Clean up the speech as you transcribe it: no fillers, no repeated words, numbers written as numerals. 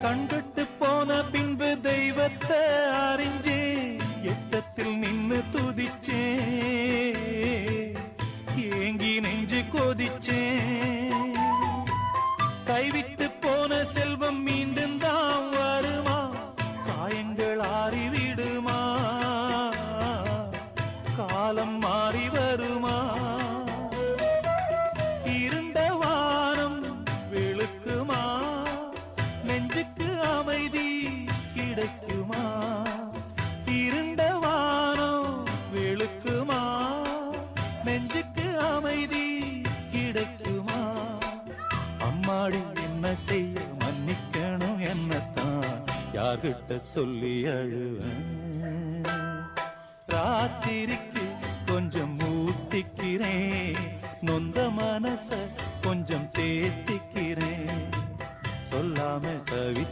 கண்கட்டு போன பின்பு தெய்வத்தை அறிஞ்சே எட்டத்தில் நின்னு துதிச்சே ஏங்கி நெஞ்சு கொதிச்சே கைவிட்டு போன செல்வம் மீண்டும் தான் வருமா காயங்கள் ஆறிவிடுமா காலம் மாறி வருமா இருண்ட வானம் வெளுக்குமா நெஞ்சுக்கு அமைதி கிடைக்குமா இருண்ட வானம் வெளுக்குமா நெஞ்சுக்கு அமைதி கிடைக்குமா அம்மாடி என்ன செய்ய மன்னிக்கணும் என்னத்தான் யார்கிட்ட சொல்லி அழுவேன் ராத்திரிக்கு கொஞ்சம் ஊத்திக்கிறேன் நொந்த மனச கொஞ்சம் தேத்திக்கிறேன் சொல்லாம தவிச்சு